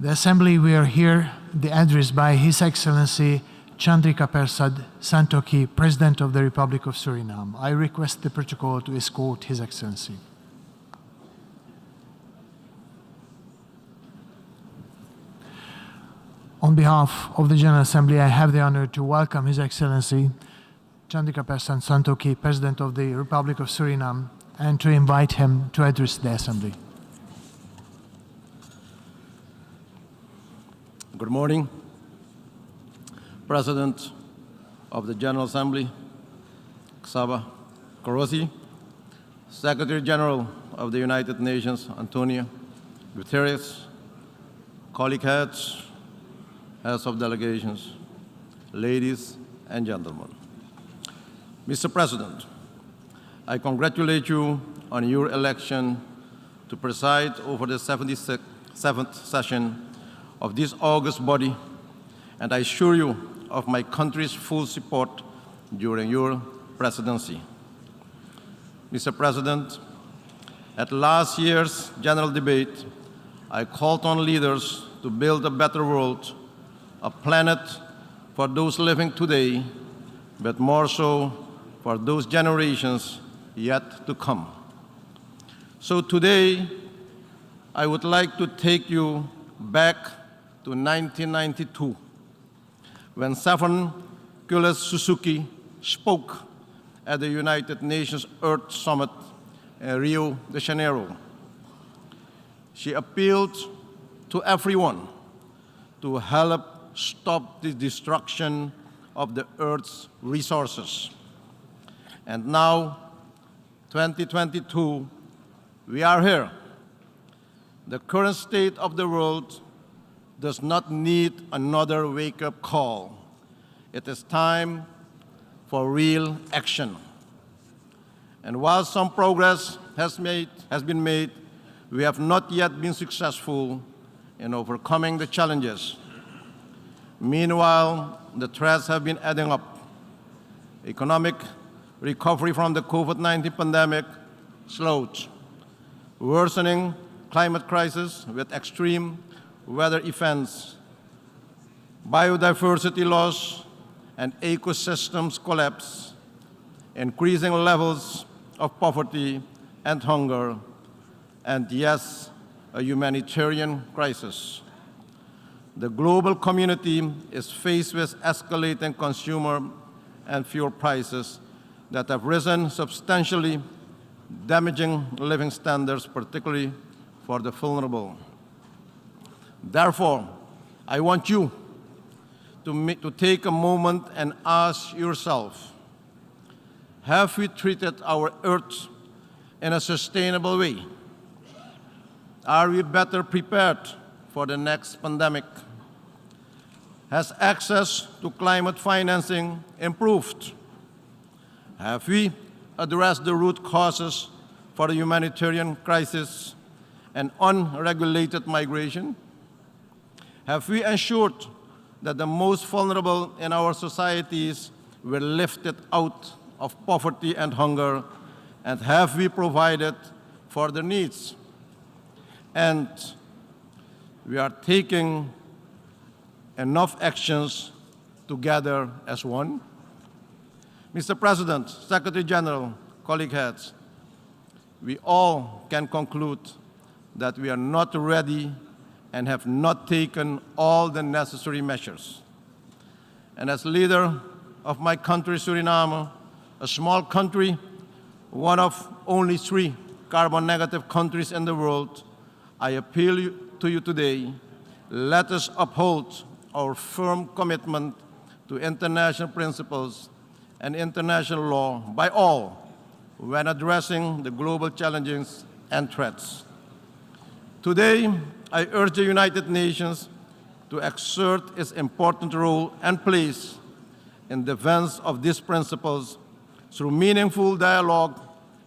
The Assembly will hear the address by His Excellency Chandrikapersad, Santokhi, President of the Republic of Suriname. I request the protocol to escort His Excellency. On behalf of the General Assembly, I have the honor to welcome His Excellency Chandrikapersad Santokhi, President of the Republic of Suriname, and to invite him to address the Assembly. Good morning, President of the General Assembly, Xaba Korosi, Secretary General of the United Nations, Antonio Guterres, colleague heads of delegations, ladies and gentlemen. Mr. President, I congratulate you on your election to preside over the 77th session of this august body, and I assure you of my country's full support during your presidency. Mr. President, at last year's general debate, I called on leaders to build a better world, a planet for those living today, but more so for those generations yet to come. So today, I would like to take you back to 1992, when Stephen Suzuki spoke at the United Nations Earth Summit in Rio de Janeiro. She appealed to everyone to help stop the destruction of the Earth's resources. And now, 2022, we are here. The current state of the world does not need another wake-up call. It is time for real action. And while some progress has been made, we have not yet been successful in overcoming the challenges. Meanwhile, the threats have been adding up. Economic recovery from the COVID-19 pandemic slowed. Worsening climate crisis with extreme weather events, biodiversity loss, and ecosystems collapse, increasing levels of poverty and hunger, and yes, a humanitarian crisis. The global community is faced with escalating consumer and fuel prices that have risen substantially, damaging living standards, particularly for the vulnerable. Therefore, I want you to take a moment and ask yourself, have we treated our Earth in a sustainable way? Are we better prepared for the next pandemic? Has access to climate financing improved? Have we addressed the root causes for the humanitarian crisis and unregulated migration? Have we ensured that the most vulnerable in our societies were lifted out of poverty and hunger? And have we provided for their needs? And we are taking enough actions together as one? Mr. President, Secretary General, colleague heads, we all can conclude that we are not ready and have not taken all the necessary measures. And as leader of my country, Suriname, a small country, one of only 3 carbon-negative countries in the world, I appeal to you today, let us uphold our firm commitment to international principles and international law by all when addressing the global challenges and threats. Today, I urge the United Nations to exert its important role and place in defense of these principles through meaningful dialogue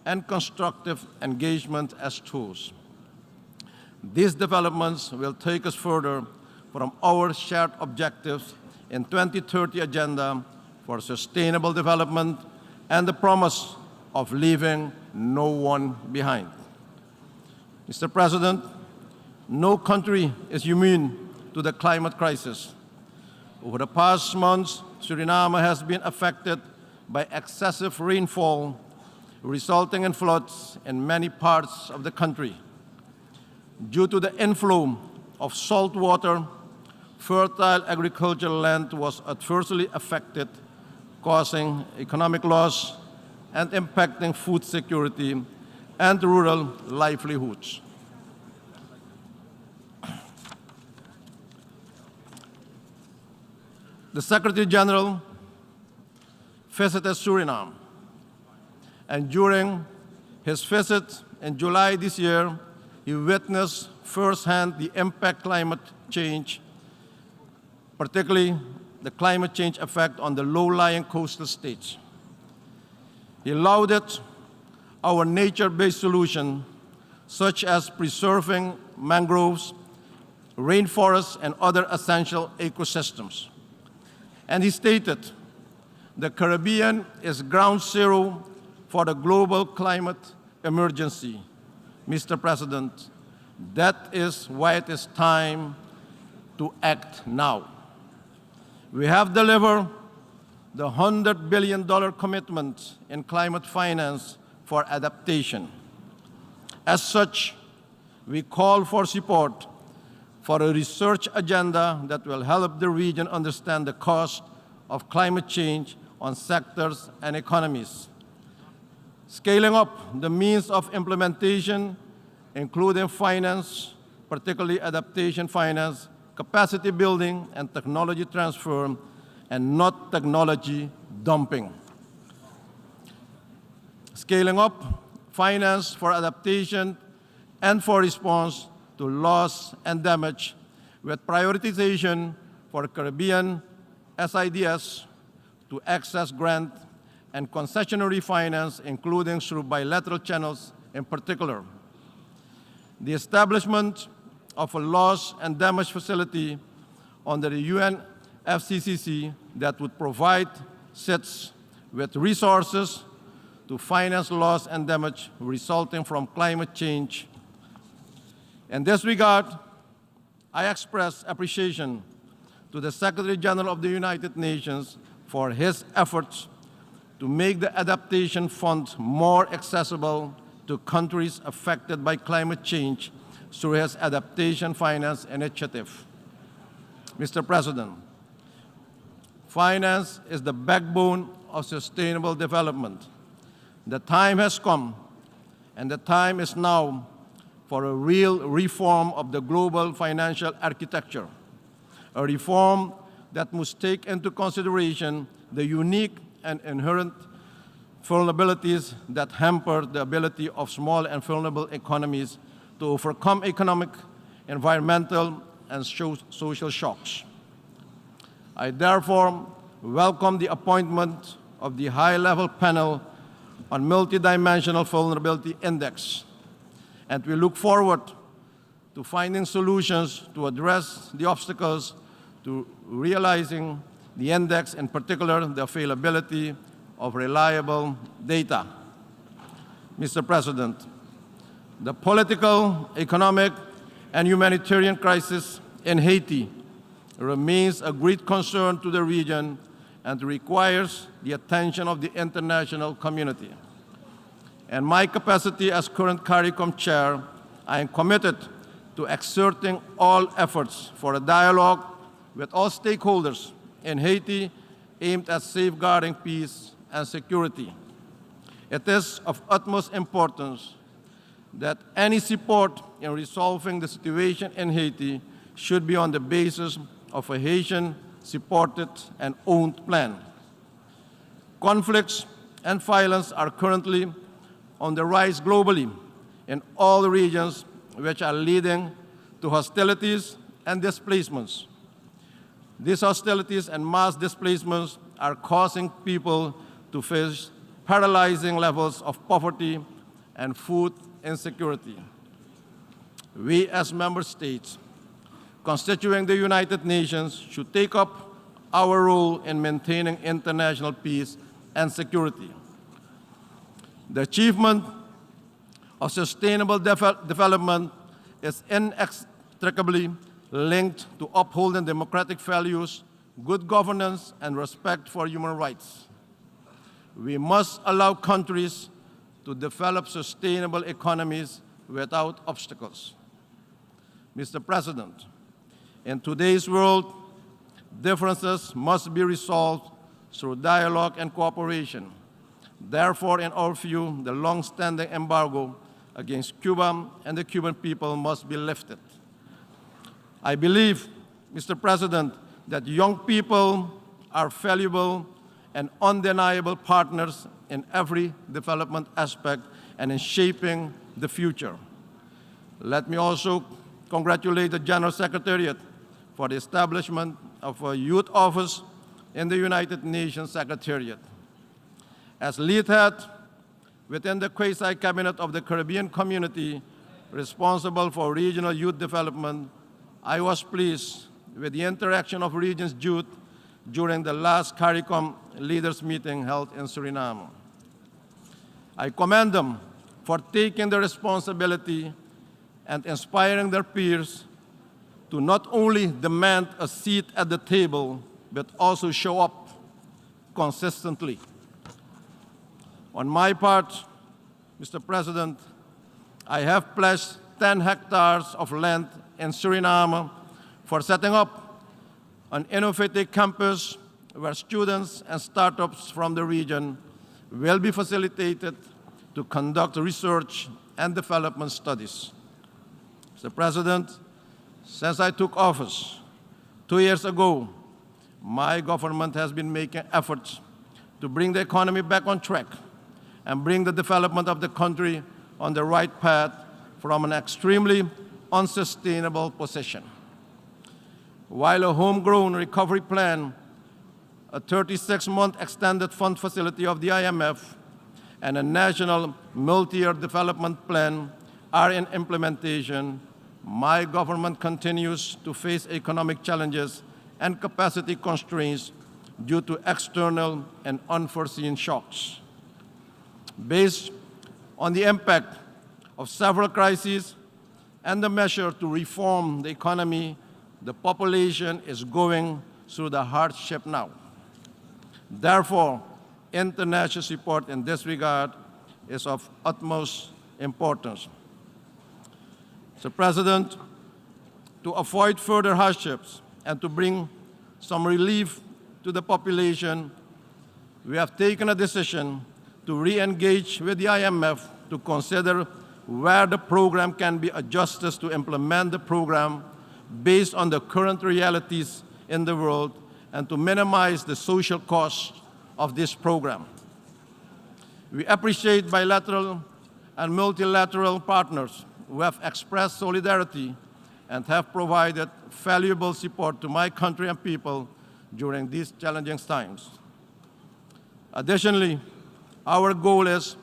and constructive engagement as tools. These developments will take us further from our shared objectives in 2030 Agenda for Sustainable Development and the promise of leaving no one behind. Mr. President, no country is immune to the climate crisis. Over the past months, Suriname has been affected by excessive rainfall, resulting in floods in many parts of the country. Due to the inflow of salt water, fertile agricultural land was adversely affected, causing economic loss and impacting food security and rural livelihoods. The Secretary General visited Suriname, and during his visit in July this year, he witnessed firsthand the impact climate change, particularly the climate change effect on the low-lying coastal states. He lauded our nature-based solution, such as preserving mangroves, rainforests, and other essential ecosystems. And he stated, the Caribbean is ground zero for the global climate emergency. Mr. President, that is why it is time to act now. We have delivered the $100 billion commitment in climate finance for adaptation. As such, we call for support for a research agenda that will help the region understand the cost of climate change on sectors and economies. Scaling up the means of implementation, including finance, particularly adaptation finance, capacity building, and technology transfer, and not technology dumping. Scaling up finance for adaptation and for response to loss and damage, with prioritization for Caribbean SIDS to access grant and concessionary finance, including through bilateral channels in particular. The establishment of a loss and damage facility under the UNFCCC that would provide SIDS with resources to finance loss and damage resulting from climate change. In this regard, I express appreciation to the Secretary General of the United Nations for his efforts to make the Adaptation Fund more accessible to countries affected by climate change through his Adaptation Finance Initiative. Mr. President, finance is the backbone of sustainable development. The time has come, and the time is now, for a real reform of the global financial architecture, a reform that must take into consideration the unique and inherent vulnerabilities that hamper the ability of small and vulnerable economies to overcome economic, environmental, and social shocks. I therefore welcome the appointment of the high-level panel on multidimensional vulnerability index, and we look forward to finding solutions to address the obstacles to realizing the index, in particular the availability of reliable data. Mr. President, the political, economic, and humanitarian crisis in Haiti remains a great concern to the region and requires the attention of the international community. In my capacity as current CARICOM chair, I am committed to exerting all efforts for a dialogue with all stakeholders in Haiti aimed at safeguarding peace and security. It is of utmost importance that any support in resolving the situation in Haiti should be on the basis of a Haitian-supported and owned plan. Conflicts and violence are currently on the rise globally in all regions, which are leading to hostilities and displacements. These hostilities and mass displacements are causing people to face paralyzing levels of poverty and food insecurity. We as member states constituting the United Nations should take up our role in maintaining international peace and security. The achievement of sustainable development is inextricably linked to upholding democratic values, good governance, and respect for human rights. We must allow countries to develop sustainable economies without obstacles. Mr. President, in today's world, differences must be resolved through dialogue and cooperation. Therefore, in our view, the long-standing embargo against Cuba and the Cuban people must be lifted. I believe, Mr. President, that young people are valuable and undeniable partners in every development aspect and in shaping the future. Let me also congratulate the General Secretariat for the establishment of a youth office in the United Nations Secretariat. As lead head within the quasi-cabinet of the Caribbean community responsible for regional youth development, I was pleased with the interaction of region's youth during the last CARICOM leaders meeting held in Suriname. I commend them for taking the responsibility and inspiring their peers to not only demand a seat at the table, but also show up consistently. On my part, Mr. President, I have pledged 10 hectares of land in Suriname for setting up an innovative campus where students and startups from the region will be facilitated to conduct research and development studies. Mr. President, since I took office 2 years ago, my government has been making efforts to bring the economy back on track and bring the development of the country on the right path from an extremely unsustainable position. While a homegrown recovery plan, a 36-month extended fund facility of the IMF, and a national multi-year development plan are in implementation, my government continues to face economic challenges and capacity constraints due to external and unforeseen shocks. Based on the impact of several crises and the measure to reform the economy, the population is going through the hardship now. Therefore, international support in this regard is of utmost importance. Mr. President, to avoid further hardships and to bring some relief to the population, we have taken a decision to re-engage with the IMF to consider where the program can be adjusted to implement the program based on the current realities in the world and to minimize the social costs of this program. We appreciate bilateral and multilateral partners who have expressed solidarity and have provided valuable support to my country and people during these challenging times. Additionally, our goal is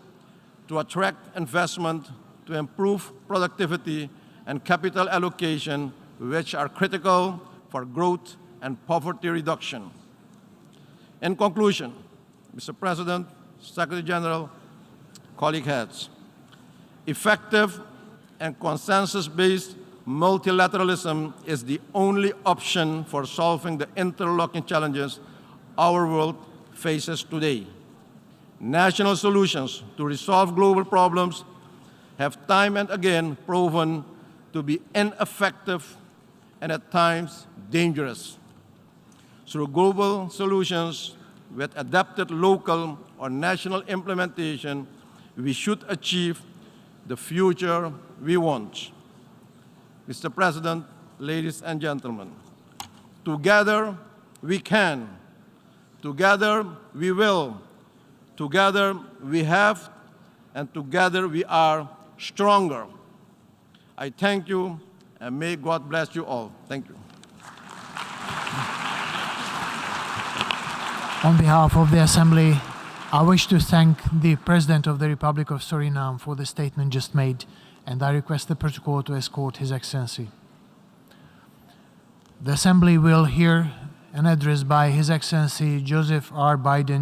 to attract investment, to improve productivity and capital allocation, which are critical for growth and poverty reduction. In conclusion, Mr. President, Secretary General, colleague heads, effective and consensus-based multilateralism is the only option for solving the interlocking challenges our world faces today. National solutions to resolve global problems have time and again proven to be ineffective and at times dangerous. Through global solutions with adapted local or national implementation, we should achieve the future we want. Mr. President, ladies and gentlemen, together we can, together we will, together we have, and together we are stronger. I thank you, and may God bless you all. Thank you. On behalf of the Assembly, I wish to thank the President of the Republic of Suriname for the statement just made, and I request the protocol to escort His Excellency. The Assembly will hear an address by His Excellency Joseph R. Biden,